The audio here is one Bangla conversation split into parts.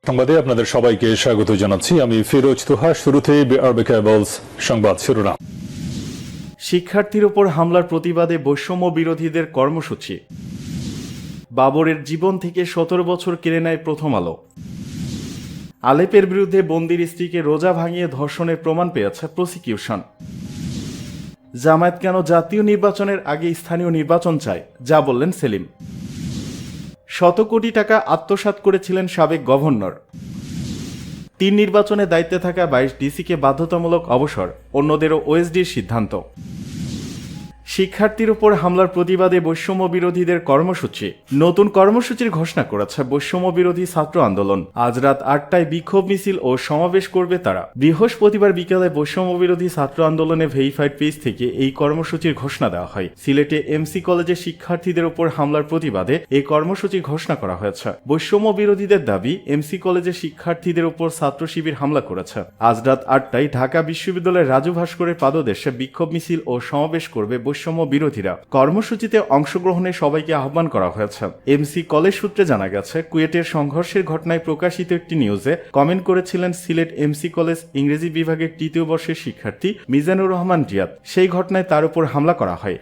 সংবাদে আপনাদের সবাইকে স্বাগত জানাচ্ছি। আমি ফিরোজ তুহা। শুরুতেই বিআরবি কেবলস সংবাদ শিরোনাম। শিক্ষার্থীর ওপর হামলার প্রতিবাদে বৈষম্য বিরোধীদের কর্মসূচি। বাবরের জীবন থেকে 17 বছর কেড়ে নেয় প্রথম আলো। আলেপের বিরুদ্ধে বন্দির স্ত্রীকে রোজা ভাঙিয়ে ধর্ষণের প্রমাণ পেয়েছে প্রসিকিউশন। জামায়াত কেন জাতীয় নির্বাচনের আগে স্থানীয় নির্বাচন চায়, যা বললেন সেলিম। শত কোটি টাকা আত্মসাৎ করেছিলেন সাবেক গভর্নর। 3 নির্বাচনে দায়িত্বে থাকা 22 ডিসিকে বাধ্যতামূলক অবসর, অন্যদেরও ওএসডির সিদ্ধান্ত। শিক্ষার্থীর উপর হামলার প্রতিবাদে বৈষম্য বিরোধীদের কর্মসূচি। নতুন কর্মসূচির ঘোষণা করেছে বৈষম্য বিরোধী ছাত্র আন্দোলন। আজ রাত 8টায় বিক্ষোভ মিছিল ও সমাবেশ করবে তারা। বৃহস্পতিবার বিকেলে বৈষম্য বিরোধী ছাত্র আন্দোলনে ভেরিফাইড পেজ থেকে এই কর্মসূচির ঘোষণা দেওয়া হয়। সিলেটে এমসি কলেজে শিক্ষার্থীদের উপর হামলার প্রতিবাদে এই কর্মসূচি ঘোষণা করা হয়েছে। বৈষম্য বিরোধীদের দাবি, এমসি কলেজে শিক্ষার্থীদের উপর ছাত্র শিবির হামলা করেছে। আজ রাত 8টায় ঢাকা বিশ্ববিদ্যালয়ের রাজু ভাস্করের পাদদেশে বিক্ষোভ মিছিল ও সমাবেশ করবে বৈষম্য বিরোধীরা। কর্মসূচিতে অংশগ্রহণে সবাইকে আহ্বান করা হয়েছে। এমসি কলেজ সূত্রে জানা গেছে, কুয়েটের সংঘর্ষের ঘটনায় প্রকাশিত একটি নিউজে কমেন্ট করেছিলেন সিলেট এমসি কলেজ ইংরেজি বিভাগের 3য় বর্ষের শিক্ষার্থী মিজানুর রহমান রিয়াদ। সেই ঘটনায় তার উপর হামলা করা হয়।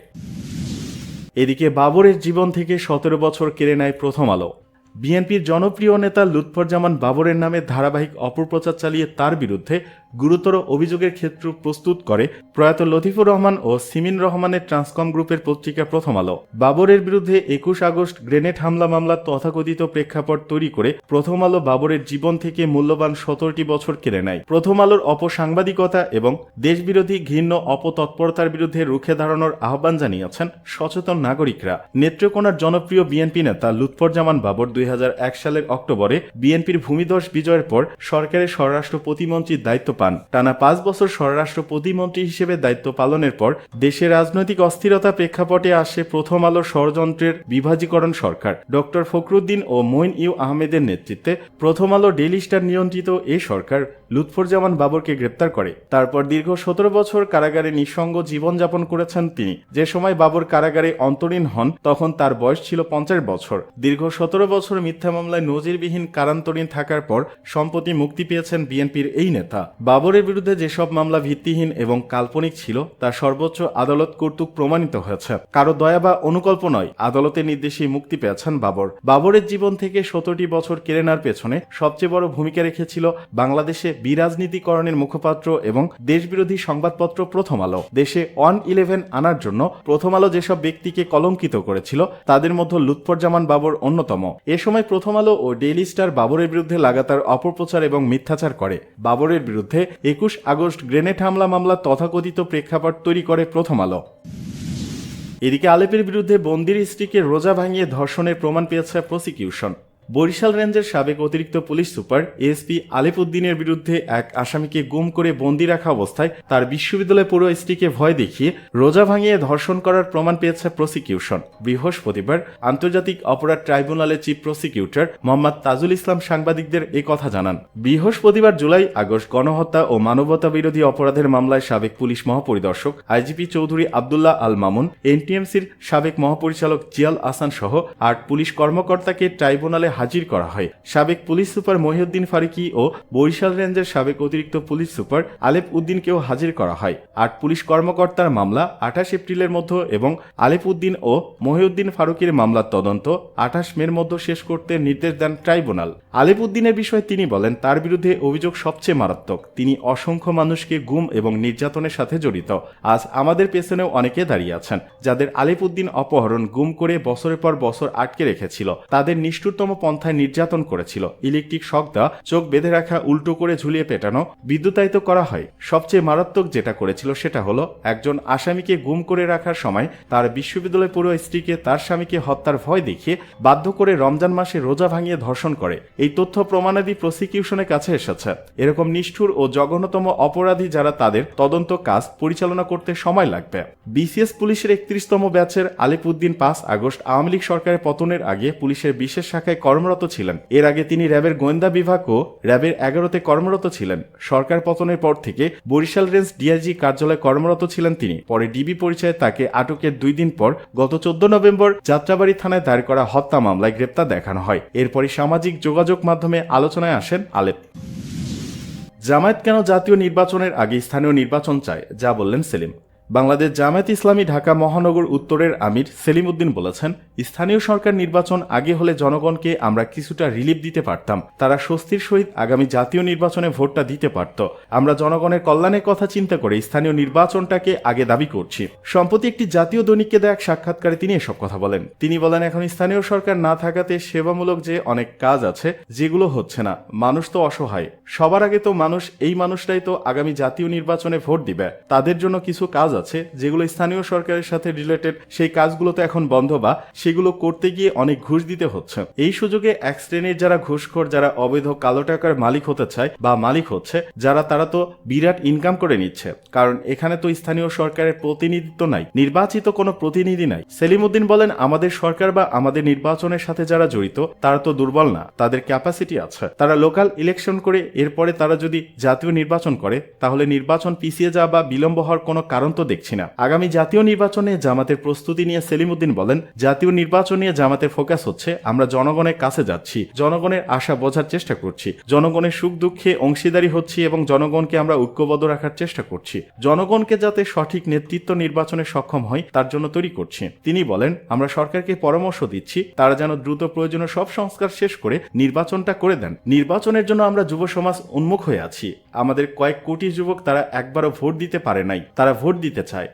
এদিকে বাবরের জীবন থেকে 17 বছর কেড়ে নেয় প্রথম আলো। বিএনপির জনপ্রিয় নেতা লুৎফরজামান বাবরের নামে ধারাবাহিক অপপ্রচার চালিয়ে তার বিরুদ্ধে গুরুতর অভিযোগের ক্ষেত্র প্রস্তুত করে প্রয়াত লতিফুর রহমান ও সিমিন রহমানের ট্রান্সকম গ্রুপের পত্রিকা প্রথম আলো। বাবরের বিরুদ্ধে 21 আগস্ট গ্রেনেড হামলা মামলার তথাকথিত প্রেক্ষাপট তৈরি করে প্রথম আলো বাবরের জীবন থেকে মূল্যবান 17টি বছর কেড়ে নেয়। প্রথম আলোর অপসাংবাদিকতা এবং দেশবিরোধী ঘৃণ্য অপতৎপরতার বিরুদ্ধে রুখে দাঁড়ানোর আহ্বান জানিয়েছেন সচেতন নাগরিকরা। নেত্রকোনার জনপ্রিয় বিএনপি নেতা লুৎফরজামান বাবর 2001 সালের অক্টোবরে বিএনপির ভূমিধস বিজয়ের পর সরকারের স্বরাষ্ট্র প্রতিমন্ত্রীর দায়িত্ব পান। টানা 5 বছর স্বরাষ্ট্র প্রতিমন্ত্রী হিসেবে দায়িত্ব পালনের পর দেশের রাজনৈতিক অস্থিরতা প্রেক্ষাপটে আসে প্রথম আলোর ষড়যন্ত্রের বিভাজীকরণ সরকার। ডক্টর ফখরুদ্দিন ও মঈন ইউ আহমেদের নেতৃত্বে প্রথম আলো ডেইলি স্টার নিয়ন্ত্রিত এই সরকার লুৎফরজামান বাবরকে গ্রেপ্তার করে। তারপর দীর্ঘ 17 বছর কারাগারে নিঃসঙ্গ জীবনযাপন করেছেন তিনি। যে সময় বাবর কারাগারে অন্তরীণ হন তখন তার বয়স ছিল 50 বছর। দীর্ঘ 17 বছর মিথ্যা মামলায় নজিরবিহীন কারান্তরীণ থাকার পর সম্প্রতি মুক্তি পেয়েছেন বিএনপির এই নেতা। বাবরের বিরুদ্ধে যেসব মামলা ভিত্তিহীন এবং কাল্পনিক ছিল তা সর্বোচ্চ আদালত কর্তৃক প্রমাণিত হয়েছে। কারো দয়া বা অনুকল্প নয়, আদালতের নির্দেশেই মুক্তি পেয়েছেন বাবর। বাবরের জীবন থেকে 17টি বছর কেড়ে নেওয়ার পেছনে সবচেয়ে বড় ভূমিকা রেখেছিল বাংলাদেশে বিরাজনীতিকরণের মুখপাত্র এবং দেশবিরোধী সংবাদপত্র প্রথম আলো। দেশে 111 আনার জন্য প্রথম আলো যেসব ব্যক্তিকে কলঙ্কিত করেছিল তাদের মধ্যে লুৎফরজামান বাবর অন্যতম। এ সময় প্রথম আলো ও ডেইলি স্টার বাবরের বিরুদ্ধে লাগাতার অপপ্রচার এবং মিথ্যাচার করে। বাবরের বিরুদ্ধে 21 আগস্ট গ্রেনেড হামলা মামলা তথাকথিত প্রেক্ষাপট তৈরি করে প্রথম আলো। এদিকে আলেপের বিরুদ্ধে বন্দির স্ত্রীকে রোজা ভাঙিয়ে ধর্ষণের প্রমাণ পেয়েছে প্রসিকিউশন। বরিশাল রেঞ্জের সাবেক অতিরিক্ত পুলিশ সুপার এসপি আলেপ উদ্দিনের বিরুদ্ধে এক আসামিকে গুম করে বন্দি রাখা অবস্থায় তার বিশ্ববিদ্যালয় পড়ুয়া স্ত্রীকে ভয় দেখিয়ে রোজা ভাঙিয়ে ধর্ষণ করার প্রমাণ পেয়েছে প্রসিকিউশন। বৃহস্পতিবার আন্তর্জাতিক অপরাধ ট্রাইব্যুনালের চিফ প্রসিকিউটর মোহাম্মদ তাজুল ইসলাম সাংবাদিকদের এই কথা জানান। বৃহস্পতিবার জুলাই আগস্ট গণহত্যা ও মানবতা বিরোধী অপরাধের মামলায় সাবেক পুলিশ মহাপরিদর্শক আইজিপি চৌধুরী আবদুল্লাহ আল মামুন, এনটিএমসির সাবেক মহাপরিচালক জিয়াল আহসান সহ 8 পুলিশ কর্মকর্তাকে ট্রাইব্যুনালে হাজির করা হয়। সাবেক পুলিশ সুপার মহিউদ্দিন ফারুকি ও বরিশাল রেঞ্জের সাবেক অতিরিক্ত পুলিশ সুপার আলেপ উদ্দিনকেও হাজির করা হয়। 8 পুলিশ কর্মকর্তার মামলা 28 এপ্রিলের মধ্যে এবং আলেপ উদ্দিন ও মহিউদ্দিন ফারুকির মামলার তদন্ত 28 মের মধ্যে শেষ করতে নির্দেশ দেন ট্রাইব্যুনাল। আলেপ উদ্দিনের বিষয়ে তিনি বলেন, তার বিরুদ্ধে অভিযোগ সবচেয়ে মারাত্মক। তিনি অসংখ্য মানুষকে গুম এবং নির্যাতনের সাথে জড়িত। আজ আমাদের পেছনেও অনেকে দাঁড়িয়ে আছেন যাদের আলেপ উদ্দিন অপহরণ, গুম করে বছরের পর বছর আটকে রেখেছিল। তাদের নিষ্ঠুরতম পন্থায় নির্যাতন করেছিল। ইলেকট্রিক শক দেওয়া, চোখ বেঁধে রাখা, উল্টো করে ঝুলিয়ে পেটানো, বিদ্যুতায়িত করা হয়। সবচেয়ে মারাত্মক যেটা করেছিল সেটা হলো একজন আসামিকে গুম করে রাখার সময় তার বিশ্ববিদ্যালয় পড়ুয়া স্ত্রীকে তার স্বামীকে হত্যার ভয় দেখিয়ে বাধ্য করে রমজান মাসে রোজা ভাঙিয়ে ধর্ষণ করে। এই তথ্য প্রমাণাদি প্রসিকিউশনের কাছে এসেছে। এরকম নিষ্ঠুর ও জঘন্যতম অপরাধী যারা, তাদের তদন্ত কাজ পরিচালনা করতে সময় লাগবে। বিসিএস পুলিশের 31তম ব্যাচের আলেপ উদ্দিন 5 আগস্ট আওয়ামী লীগ সরকারের পতনের আগে পুলিশের বিশেষ শাখায় কর্মরত ছিলেন। এর আগে তিনি র্যাবের গোয়েন্দা বিভাগ ও র্যাবের 11তে কর্মরত ছিলেন। সরকার পতনের পর থেকে বরিশাল রেঞ্জ ডিআইজি কার্যালয়ে কর্মরত ছিলেন তিনি। পরে ডিবি পরিচয়ে তাকে আটকের 2 দিন পর গত 14 নভেম্বর যাত্রাবাড়ি থানায় দায়ের করা হত্যা মামলায় গ্রেপ্তার দেখানো হয়। এরপরই সামাজিক যোগাযোগ মাধ্যমে আলোচনায় আসেন আলেপ। জামায়াত কেন জাতীয় নির্বাচনের আগে স্থানীয় নির্বাচন চায়, যা বললেন সেলিম। বাংলাদেশ জামায়াত ইসলামী ঢাকা মহানগর উত্তরের আমির সেলিম উদ্দিন বলেছেন, স্থানীয় সরকার নির্বাচন আগে হলে জনগণকে আমরা কিছুটা রিলিফ দিতে পারতাম, তারা স্বস্তির সহিত আগামী জাতীয় নির্বাচনে ভোটটা দিতে পারত। আমরা জনগণের কল্যাণের কথা চিন্তা করে স্থানীয় নির্বাচনটাকে আগে দাবি করছি। সম্প্রতি একটি জাতীয় দৈনিককে দেয়া এক সাক্ষাৎকারে তিনি এসব কথা বলেন। তিনি বলেন, এখন স্থানীয় সরকার না থাকাতে সেবামূলক যে অনেক কাজ আছে যেগুলো হচ্ছে না। মানুষ তো অসহায়, সবার আগে তো মানুষ, এই মানুষটাই তো আগামী জাতীয় নির্বাচনে ভোট দিবে। তাদের জন্য কিছু কাজ আছে যেগুলো স্থানীয় সরকারের সাথে রিলেটেড, সেই কাজগুলো তো এখন বন্ধ বা সেগুলো করতে গিয়ে অনেক ঘুষ দিতে হচ্ছে। এই সুযোগে এক শ্রেণীর যারা ঘুষখোর, যারা অবৈধ কালো টাকার মালিক হতে চায় বা মালিক হচ্ছে যারা, তারা তো বিরাট ইনকাম করে নিচ্ছে। কারণ এখানে তো স্থানীয় সরকারের প্রতিনিধিত্ব নাই, নির্বাচিত কোনো প্রতিনিধি নাই। সেলিম উদ্দিন বলেন, আমাদের সরকার বা আমাদের নির্বাচনের সাথে যারা জড়িত তারা তো দুর্বল না, তাদের ক্যাপাসিটি আছে। তারা লোকাল ইলেকশন করে এরপরে তারা যদি জাতীয় নির্বাচন করে তাহলে নির্বাচন পিছিয়ে যাওয়া বা বিলম্ব হওয়ার কোনো কারণ তো দেখছি না। আগামী জাতীয় নির্বাচনে জামাতের প্রস্তুতি নিয়ে সেলিম উদ্দিন বলেন, জাতীয় নির্বাচন নিয়ে জামাতের ফোকাস হচ্ছে আমরা জনগণের কাছে যাচ্ছি, জনগণের আশা বোঝার চেষ্টা করছি, জনগণের সুখ দুঃখে অংশীদারি হচ্ছি এবং জনগণকে আমরা ঐক্যবদ্ধ রাখার চেষ্টা করছি। জনগণকে যাতে সঠিক নেতৃত্ব নির্বাচনে সক্ষম হয় তার জন্য তৈরি করছি। তিনি বলেন, আমরা সরকারকে পরামর্শ দিচ্ছি তারা যেন দ্রুত প্রয়োজনীয় সব সংস্কার শেষ করে নির্বাচনটা করে দেন। নির্বাচনের জন্য আমরা যুব সমাজ উন্মুখ হয়ে আছি। আমাদের কয়েক কোটি যুবক তারা একবারও ভোট দিতে পারে নাই, তারা ভোট দিতে চায়।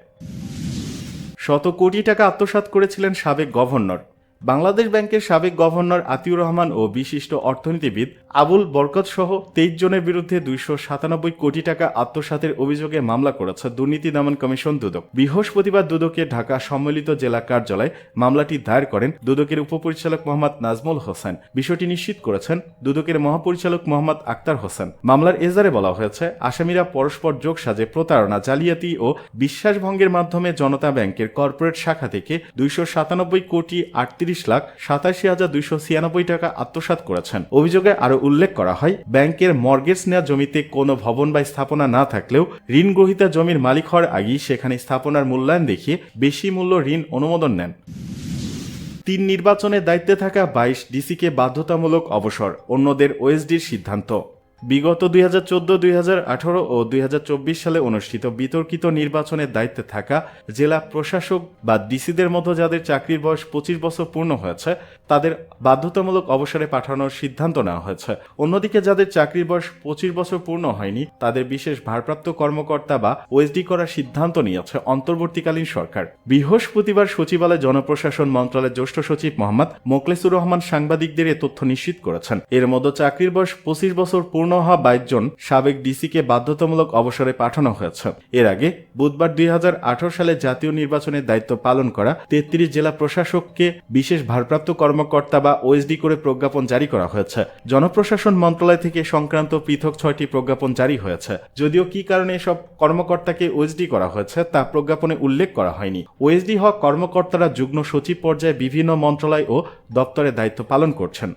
শত কোটি টাকা আত্মসাৎ করেছিলেন সাবেক গভর্নর। বাংলাদেশ ব্যাংকের সাবেক গভর্নর আতিউর রহমান ও বিশিষ্ট অর্থনীতিবিদ আবুল বরকত সহ 23 জনের বিরুদ্ধে 297 কোটি টাকা আত্মসাতের অভিযোগে মামলা করেছে দুর্নীতি দমন কমিশন দুদক। বৃহস্পতিবার দুদকে ঢাকা সম্মিলিত জেলা কার্যালয়ে মামলাটি দায়ের করেন দুদকের উপপরিচালক মোহাম্মদ নাজমুল হোসেন। বিষয়টি নিশ্চিত করেছেন দুদকের মহাপরিচালক মোহাম্মদ আক্তার হোসেন। মামলার এজারে বলা হয়েছে, আসামিরা পরস্পর যোগ সাজে প্রতারণা, জালিয়াতি ও বিশ্বাসভঙ্গের মাধ্যমে জনতা ব্যাংকের কর্পোরেট শাখা থেকে 297 কোটি 38,87,296 টাকা আত্মসাৎ করেছেন। অভিযোগে আরো উল্লেখ করা হয়, ব্যাংকের মর্গেজ নেওয়া জমিতে কোনো ভবন বা স্থাপনা না থাকলেও ঋণ গ্রহীতা জমির মালিক হওয়ার আগেই সেখানে স্থাপনার মূল্যায়ন দেখিয়ে বেশি মূল্য ঋণ অনুমোদন নেন। 3 নির্বাচনের দায়িত্বে থাকা 22 ডিসিকে বাধ্যতামূলক অবসর, অন্যদের ওএসডির সিদ্ধান্ত। বিগত 2014, 2018 ও 2024 সালে অনুষ্ঠিত বিতর্কিত নির্বাচনের দায়িত্বে থাকা জেলা প্রশাসক বা ডিসিদের মধ্যে যাদের চাকরির বয়স 25 বছর পূর্ণ হয়েছে তাদের বাধ্যতামূলক অবসরে পাঠানোর সিদ্ধান্ত নেওয়া হয়েছে। অন্যদিকে যাদের চাকরির বয়স 25 বছর পূর্ণ হয়নি তাদের বিশেষ ভারপ্রাপ্ত কর্মকর্তা বা ওএসডি করার সিদ্ধান্ত নিয়েছে অন্তর্বর্তীকালীন সরকার। বৃহস্পতিবার সচিবালয় জনপ্রশাসন মন্ত্রণালয়ের জ্যেষ্ঠ সচিব মোহাম্মদ মোখলেসুর রহমান সাংবাদিকদের এ তথ্য নিশ্চিত করেছেন। এর মধ্যে চাকরির বয়স 25 বছর পূর্ণ হওয়া 22 জন সাবেক ডিসিকে বাধ্যতামূলক অবসরে পাঠানো হয়েছে। এর আগে বুধবার 2018 সালে জাতীয় নির্বাচনের দায়িত্ব পালন করা 33 জেলা প্রশাসককে বিশেষ ভারপ্রাপ্ত কর্মকর্তা বা ওএসডি করে প্রজ্ঞাপন জারি করা হয়েছে। জনপ্রশাসন মন্ত্রণালয় থেকে সংক্রান্ত পৃথক 6টি প্রজ্ঞাপন জারি হয়েছে। যদিও কি কারণে এসব কর্মকর্তাকে ওএসডি করা হয়েছে তা প্রজ্ঞাপনে উল্লেখ করা হয়নি। ওএসডি হওয়া কর্মকর্তারা যুগ্ম সচিব পর্যায়ে বিভিন্ন মন্ত্রণালয় ও দপ্তরে দায়িত্ব পালন করছেন।